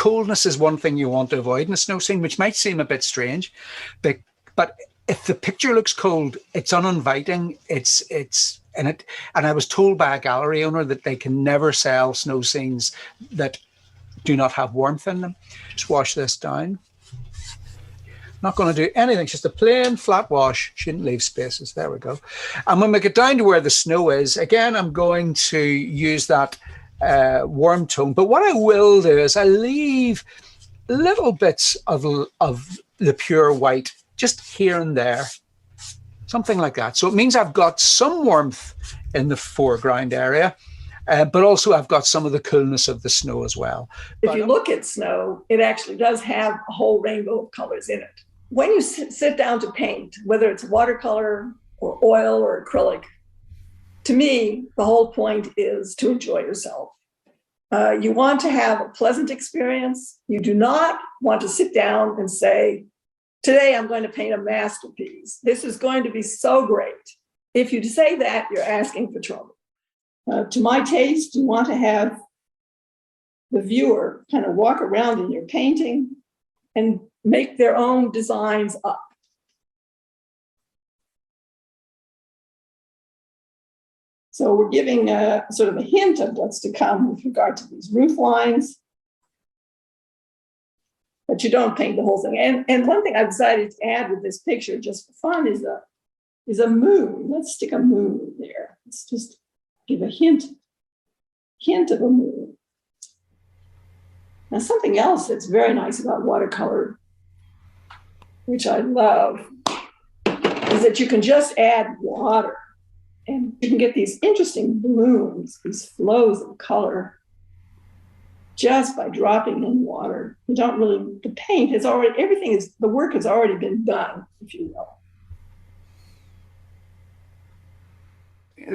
coldness is one thing you want to avoid in a snow scene, which might seem a bit strange, but if the picture looks cold, it's uninviting. And I was told by a gallery owner that they can never sell snow scenes that do not have warmth in them. Just wash this down. Not going to do anything, just a plain flat wash. Shouldn't leave spaces. There we go. And when we get down to where the snow is, again, I'm going to use that warm tone. But what I will do is I leave little bits of the pure white just here and there, something like that. So it means I've got some warmth in the foreground area, but also I've got some of the coolness of the snow as well. If you look at snow, it actually does have a whole rainbow of colors in it. When you sit down to paint, whether it's watercolor or oil or acrylic, to me, the whole point is to enjoy yourself. You want to have a pleasant experience. You do not want to sit down and say, today I'm going to paint a masterpiece. This is going to be so great. If you say that, you're asking for trouble. To my taste, you want to have the viewer kind of walk around in your painting and make their own designs up. So we're giving sort of a hint of what's to come with regard to these roof lines. But you don't paint the whole thing. And one thing I've decided to add with this picture, just for fun, is a moon. Let's stick a moon there. Let's just give a hint of a moon. Now, something else that's very nice about watercolor, which I love, is that you can just add water and you can get these interesting blooms, these flows of color, just by dropping in water. You don't really, the paint has already, the work has already been done, if you will.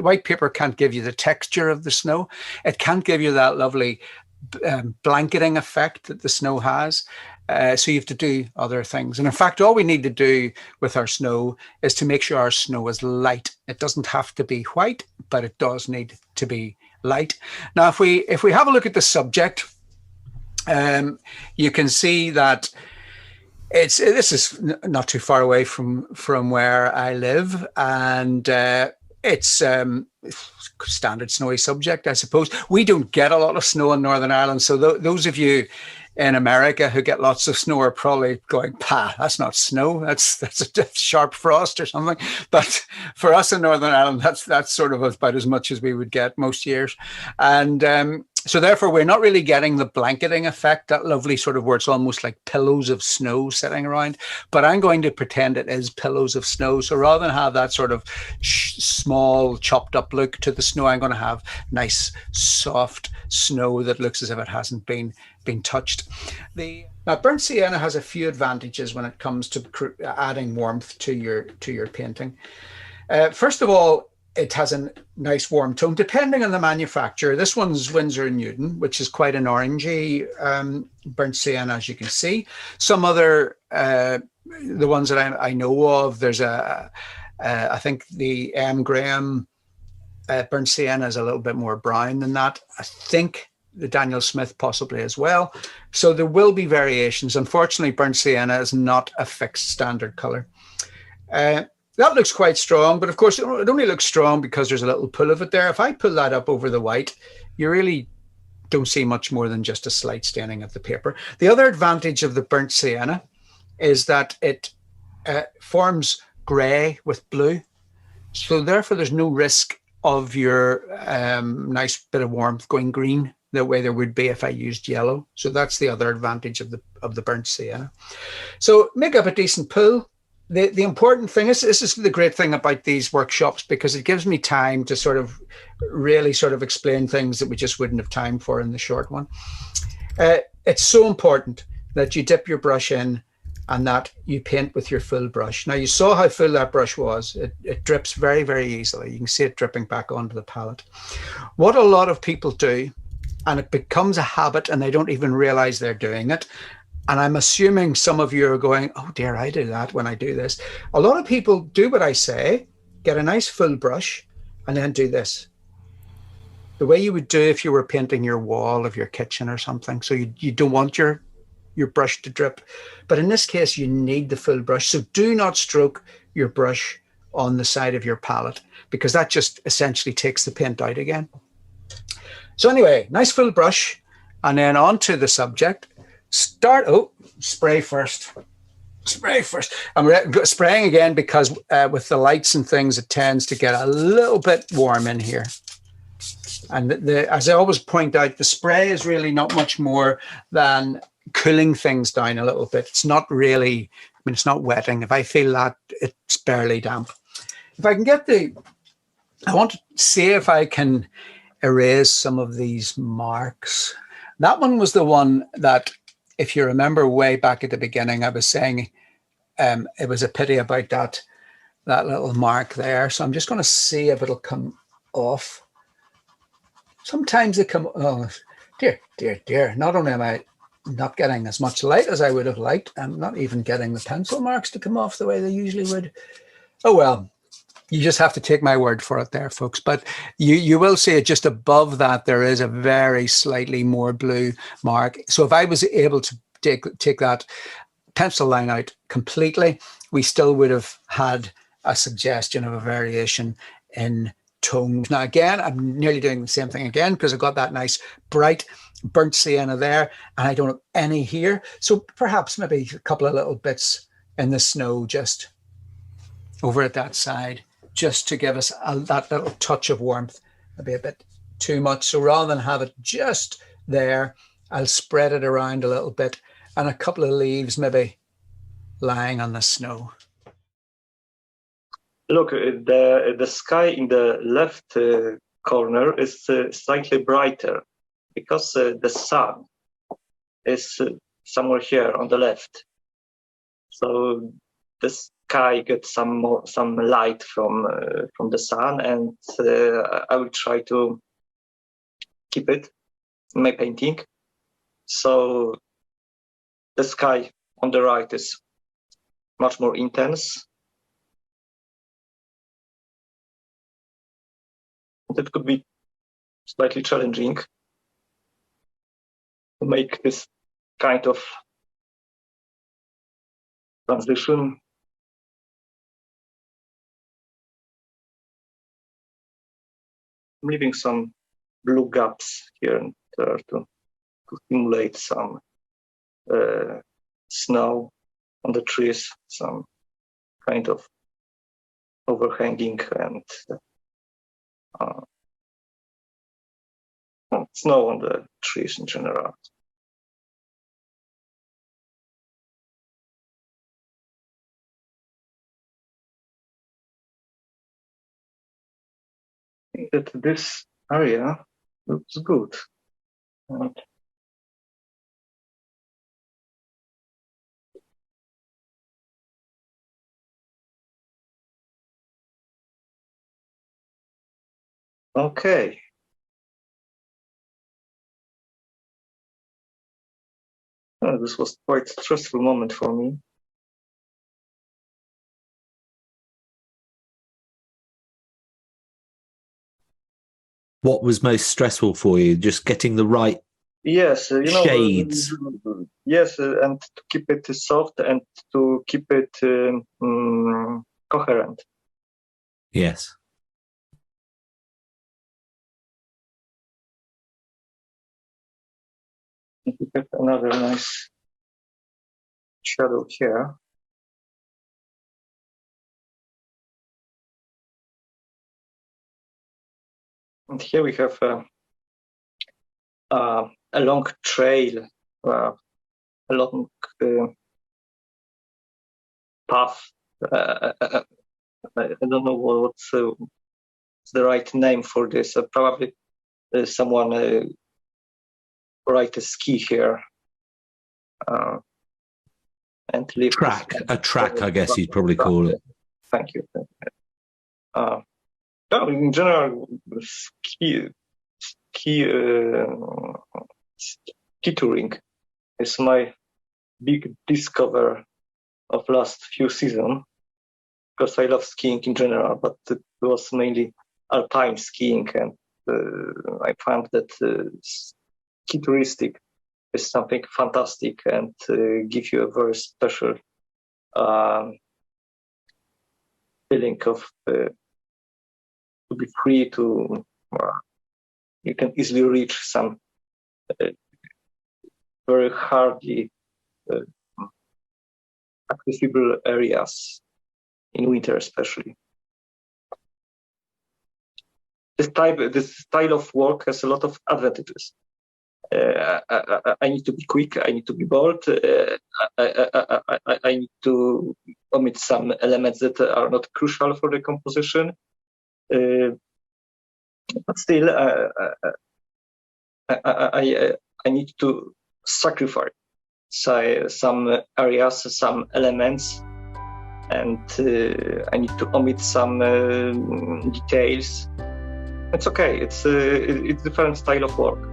White paper can't give you the texture of the snow. It can't give you that lovely blanketing effect that the snow has. So you have to do other things. And in fact, all we need to do with our snow is to make sure our snow is light. It doesn't have to be white, but it does need to be light. Now, if we have a look at the subject, you can see that this is not too far away from where I live, and it's standard snowy subject, I suppose. We don't get a lot of snow in Northern Ireland, so those of you in America who get lots of snow are probably going, "Pah, that's not snow. That's a sharp frost or something." But for us in Northern Ireland, that's sort of about as much as we would get most years, and so therefore we're not really getting the blanketing effect, that lovely sort of where it's almost like pillows of snow sitting around. But I'm going to pretend it is pillows of snow. So rather than have that sort of small chopped up look to the snow, I'm going to have nice soft snow that looks as if it hasn't been touched. Now, burnt sienna has a few advantages when it comes to adding warmth to your painting. First of all, it has a nice warm tone, depending on the manufacturer. This one's Winsor & Newton, which is quite an orangey burnt sienna, as you can see. Some other, the ones that I know of, there's I think the M. Graham burnt sienna is a little bit more brown than that. I think the Daniel Smith possibly as well. So there will be variations. Unfortunately, burnt sienna is not a fixed standard color. That looks quite strong, but of course it only looks strong because there's a little pull of it there. If I pull that up over the white, you really don't see much more than just a slight staining of the paper. The other advantage of the burnt sienna is that it forms grey with blue. So therefore there's no risk of your nice bit of warmth going green the way there would be if I used yellow. So that's the other advantage of the burnt sienna. So make up a decent pull. The important thing is, this is the great thing about these workshops, because it gives me time to sort of really sort of explain things that we just wouldn't have time for in the short one. It's so important that you dip your brush in and that you paint with your full brush. Now, you saw how full that brush was. It drips very, very easily. You can see it dripping back onto the palette. What a lot of people do, and it becomes a habit and they don't even realize they're doing it, and I'm assuming some of you are going, "Oh dear, I do that when I do this." A lot of people do what I say, get a nice full brush, and then do this. the way you would do if you were painting your wall of your kitchen or something. So you don't want your brush to drip. But in this case, you need the full brush. So do not stroke your brush on the side of your palette, because that just essentially takes the paint out again. So anyway, nice full brush, and then onto the subject. Spray first. Spray first. I'm spraying again because with the lights and things, it tends to get a little bit warm in here. And as I always point out, the spray is really not much more than cooling things down a little bit. It's not really, I mean, it's not wetting. If I feel that, it's barely damp. If I can get I want to see if I can erase some of these marks. That one was the one that, if you remember way back at the beginning, I was saying it was a pity about that little mark there. So I'm just going to see if it'll come off. Sometimes they come, oh, dear, dear, dear. Not only am I not getting as much light as I would have liked, I'm not even getting the pencil marks to come off the way they usually would. Oh, well, you just have to take my word for it there, folks. But you will see it just above that. There is a very slightly more blue mark. So if I was able to take that pencil line out completely, we still would have had a suggestion of a variation in tones. Now, again, I'm nearly doing the same thing again because I've got that nice bright burnt sienna there, and I don't have any here. So perhaps maybe a couple of little bits in the snow just over at that side, just to give us that little touch of warmth. Maybe a bit too much. So rather than have it just there, I'll spread it around a little bit, and a couple of leaves maybe lying on the snow. Look, the sky in the left corner is slightly brighter because the sun is somewhere here on the left. So the sky gets some light from the sun, and I will try to keep it in my painting. So the sky on the right is much more intense. It could be slightly challenging to make this kind of transition. I'm leaving some blue gaps here and there to simulate some snow on the trees, some kind of overhanging and snow on the trees in general. I think that this area looks good. And okay. This was quite a stressful moment for me. What was most stressful for you? Just getting the right shades. Yes, and to keep it soft and to keep it coherent. Yes. We have another nice shadow here. And here we have a long trail, a long path. I don't know what's the right name for this. Probably someone write a ski here and leave a track, I guess you'd probably call it. Thank you. In general, ski touring is my big discover of last few seasons, because I love skiing in general, but it was mainly alpine skiing, and I found that ski touristic is something fantastic and give you a very special feeling of to be free to. You can easily reach some very hardly accessible areas in winter, especially. This style of work has a lot of advantages. I need to be quick. I need to be bold. I need to omit some elements that are not crucial for the composition. But still, I need to sacrifice some areas, some elements, and I need to omit some details. It's okay. It's a different style of work.